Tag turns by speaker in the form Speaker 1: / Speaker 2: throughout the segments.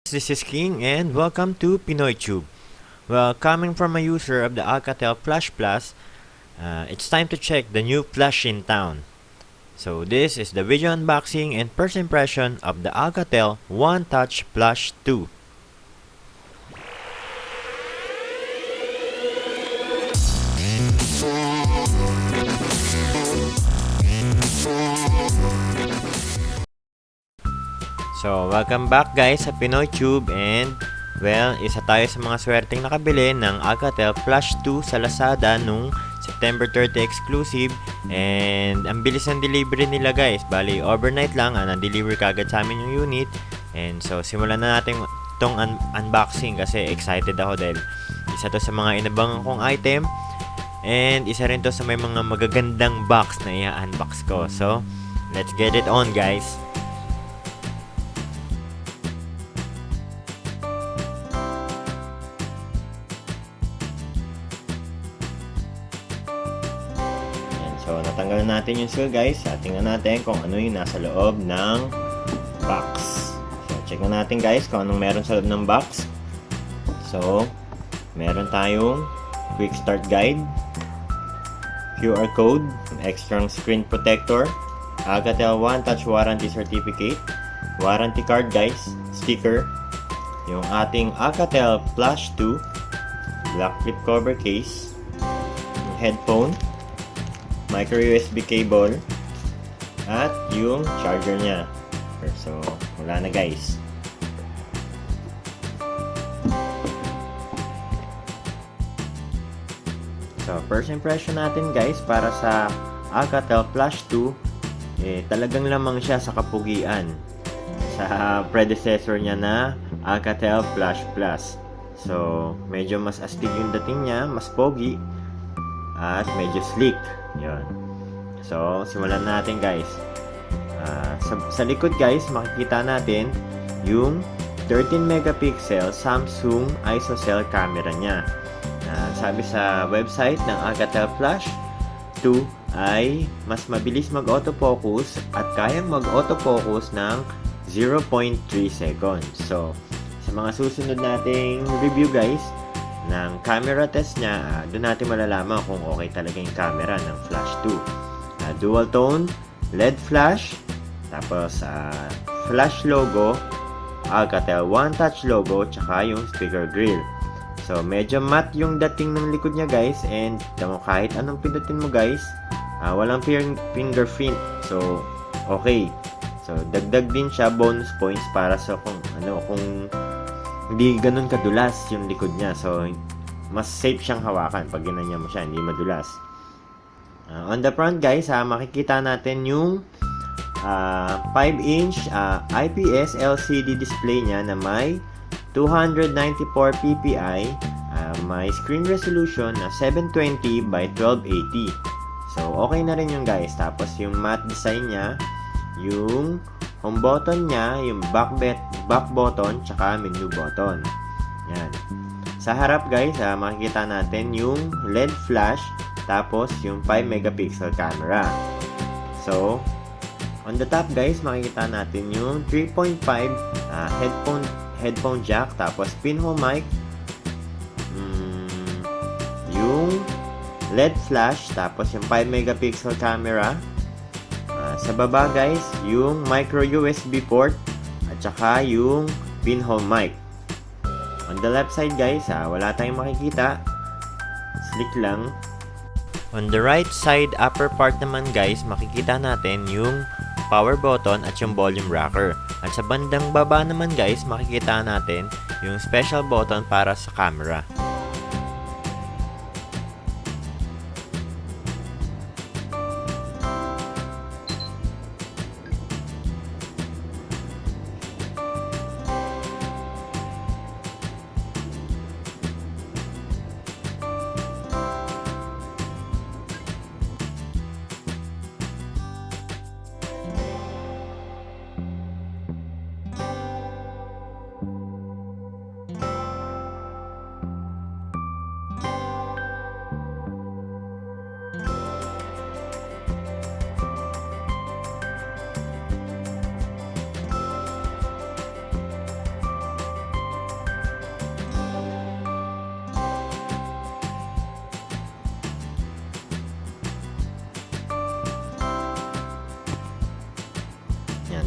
Speaker 1: This is King and welcome to PinoyTube. Well, coming from a user of the Alcatel Flash Plus, it's time to check the new flash in town. So this is the video unboxing and first impression of the Alcatel One Touch Flash 2. So, welcome back guys sa PinoyTube and well, isa tayo sa mga swerteng nakabili ng Alcatel Flash 2 sa Lazada nung September 30 exclusive and ang bilis ng delivery nila guys. Bali, overnight lang, na-deliver kagad sa amin yung unit and so simulan na natin itong unboxing kasi excited ako dahil isa to sa mga inabangan kong item and isa rin to sa may mga magagandang box na i-unbox ko. So, let's get it on guys! So, natanggalan natin yung seal guys. Tingnan natin kung ano yung nasa loob ng box. So, check na natin guys kung anong meron sa loob ng box. So, meron tayong quick start guide, QR code, extra screen protector, Alcatel One Touch warranty certificate, warranty card guys, sticker, yung ating Alcatel Flash 2, black flip cover case, headphone, micro USB cable at yung charger niya. So, wala na guys. So, first impression natin guys para sa Alcatel Flash 2, talagang lamang siya sa kapugian sa predecessor niya na Alcatel Flash Plus. So, medyo mas astig yung dating niya, mas pogi at medyo sleek. Yun. So, simulan natin guys. Sa likod guys, makikita natin yung 13 megapixel Samsung ISOCELL camera niya. Sabi sa website ng Alcatel Flash 2 ay mas mabilis mag-autofocus at kayang mag-autofocus ng 0.3 seconds. So, sa mga susunod nating review guys, ng camera test niya, doon natin malalaman kung okay talaga yung camera ng Flash 2. Dual tone, LED flash, tapos flash logo, Alcatel One Touch logo, tsaka yung speaker grill. So, medyo matte yung dating ng likod niya guys and kahit anong pindutin mo guys, walang fingerprint. So, okay. So, dagdag din siya bonus points para sa kung hindi ganun kadulas yung likod niya. So, mas safe siyang hawakan pag ginanyan mo siya, hindi madulas. On the front guys, makikita natin yung 5-inch IPS LCD display niya na may 294 ppi, may screen resolution na 720 by 1280. So, okay na rin yung guys. Tapos, yung matte design niya, yung home button niya, yung back button, tsaka menu button. Yan. Sa harap guys, makikita natin yung LED flash, tapos yung 5 megapixel camera. So, on the top guys, makikita natin yung 3.5 headphone jack, tapos pinhole mic, yung LED flash, tapos yung 5 megapixel camera. Sa baba guys, yung micro USB port at saka yung pinhole mic. On the left side guys, wala tayong makikita. Slick lang. On the right side upper part naman guys, makikita natin yung power button at yung volume rocker. At sa bandang baba naman guys, makikita natin yung special button para sa camera.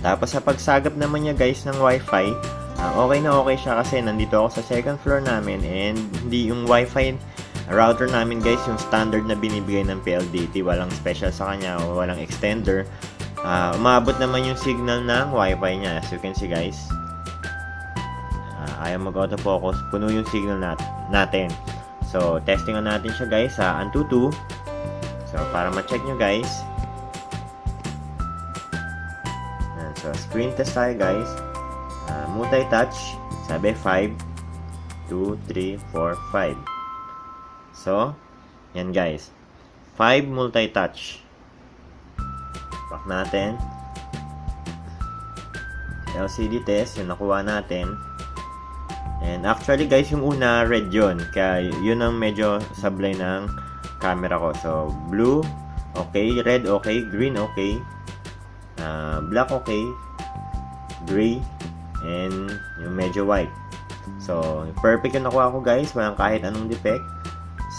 Speaker 1: Tapos sa pagsagap naman niya guys ng wifi, okay na okay siya kasi nandito ako sa second floor namin and hindi yung wifi router namin guys yung standard na binibigay ng PLDT, walang special sa kanya o walang extender. Umabot naman yung signal ng wifi niya, as you can see guys. Ayaw mag-autofocus, puno yung signal natin. So testing natin siya guys sa Antutu. So para ma-check nyo guys, so screen test tayo guys. Multi-touch, sabi 5, 2, 3, 4, 5. So, yan guys. 5 multi-touch. Back natin. LCD test, yung nakuha natin. And actually guys, yung una red yun. Kaya yun ang medyo sablay ng camera ko. So, blue, okay. Red, okay. Green, okay. Black, okay. Gray, and yung medyo white. So, perfect yung nakuha ko guys. Walang kahit anong defect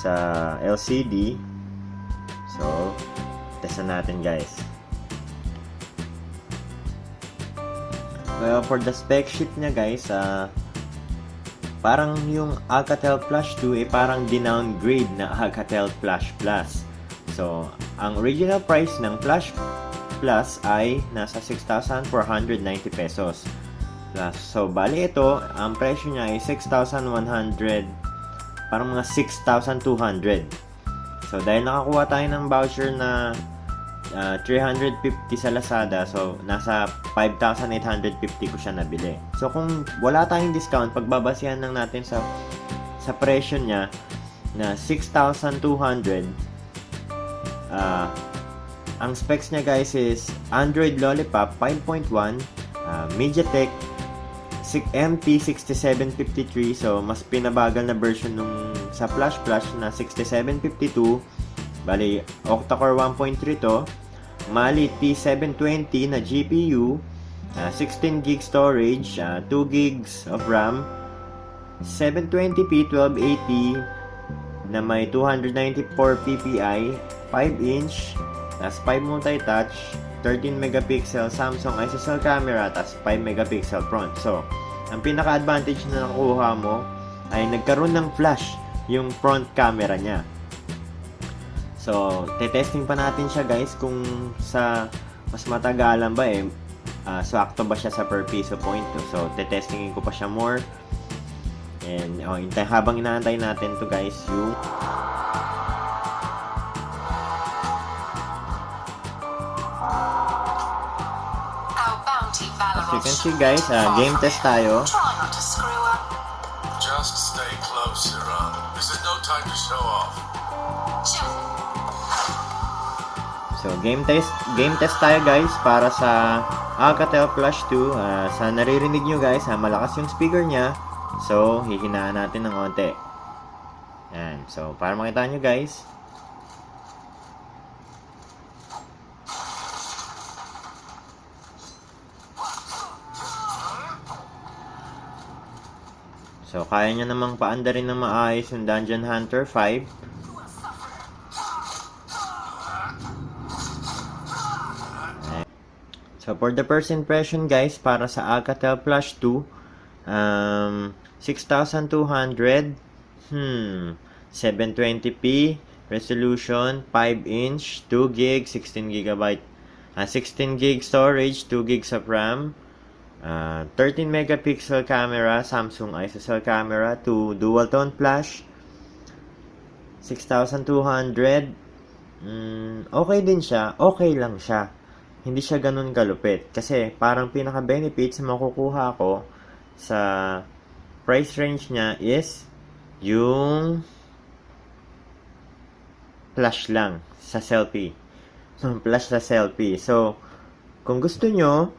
Speaker 1: sa LCD. So, testan natin guys. Well, for the spec sheet niya guys, parang yung Alcatel Flash 2 parang dinowngrade na Alcatel Flash Plus. So, ang original price ng Flash Plus ay nasa 6,490 pesos. Plus, so, bali ito, ang presyo niya ay 6,100, parang mga 6,200. So, dahil nakakuha tayo ng voucher na 350 sa Lazada, so, nasa 5,850 ko siya nabili. So, kung wala tayong discount, pagbabasihan lang natin sa presyo niya na 6,200, ang specs niya guys is Android Lollipop 5.1, MediaTek MT6753, so mas pinabagal na version nung sa Flash na 6752. Bali, octa-core 1.3 to. Mali T720 na GPU, 16 GB storage, 2 GB of RAM, 720p 1280 na may 294 ppi, 5-inch, tas 5 multi-touch, 13 megapixel Samsung ISOCELL camera, tas 5 megapixel front. So, ang pinaka-advantage na nakuha mo ay nagkaroon ng flash yung front camera niya. So, te-testing pa natin siya guys kung sa mas matagalan ba sakto ba siya sa per piso point. So, te-testingin ko pa siya more. And habang inaantay natin to guys, yung as you can see guys, game test tayo.
Speaker 2: Just stay close, Iran. This is no time to show off.
Speaker 1: So, game test tayo guys para sa Alcatel Flash 2. Sa naririnig nyo guys, malakas yung speaker niya. So, hihinaan natin ng konti. Yan. So, para makita nyo guys. So, kaya nyo namang paanda rin ng maayos yung Dungeon Hunter 5. So, for the first impression guys, para sa Alcatel Flash 2, 6,200, 720p resolution, 5-inch, 2GB, 16GB, 16GB storage, 2GB of RAM, 13 megapixel camera, Samsung ISOCELL camera, 2 dual tone flash, 6,200. Okay din siya, okay lang siya. Hindi siya ganun kalupit. Kasi parang pinaka-benefits na makukuha ko sa price range niya is yung flash lang sa selfie. Flash sa selfie. So, kung gusto nyo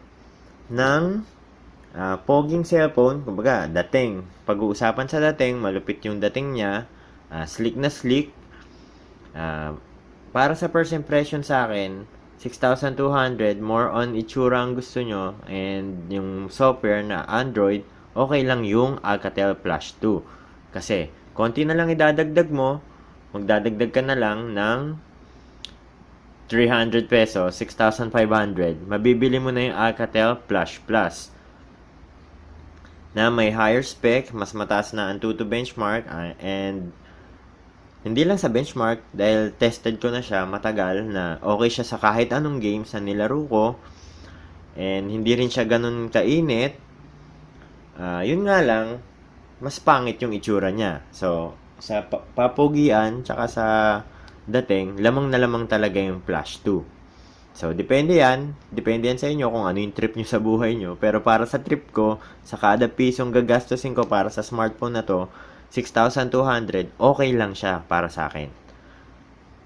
Speaker 1: ng poging cellphone, kumbaga, dating. Pag-uusapan sa dating, malupit yung dating niya, slick na slick. Para sa first impression sa akin, 6,200, more on itsura ang gusto nyo, and yung software na Android, okay lang yung Alcatel Flash 2. Kasi, konti na lang idadagdag mo, magdadagdag ka na lang ng 300 pesos, 6,500, mabibili mo na yung Alcatel Flash Plus na may higher spec, mas mataas na Antutu benchmark, and hindi lang sa benchmark, dahil tested ko na siya matagal na okay siya sa kahit anong games na nilaro ko, and hindi rin siya ganun kainit. Yun nga lang, mas pangit yung itsura niya. So, sa papugian, tsaka sa dating, lamang na lamang talaga yung Flash 2. So, depende yan sa inyo kung ano yung trip nyo sa buhay nyo. Pero para sa trip ko, sa kada pisong gagastusin ko para sa smartphone na to, 6,200, okay lang siya para sa akin.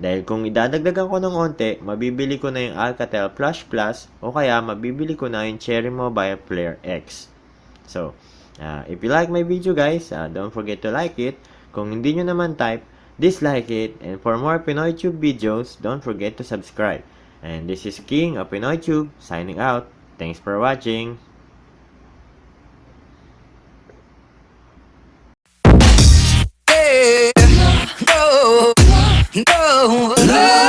Speaker 1: Dahil kung idadagdagan ko ng onte, mabibili ko na yung Alcatel Flash Plus o kaya mabibili ko na yung Cherry Mobile Player X. So, if you like my video guys, don't forget to like it. Kung hindi nyo naman type, dislike it. And for more Pinoy Tube videos, don't forget to subscribe. And this is King of Pinoy Tube, signing out. Thanks for watching.
Speaker 3: No, no, no.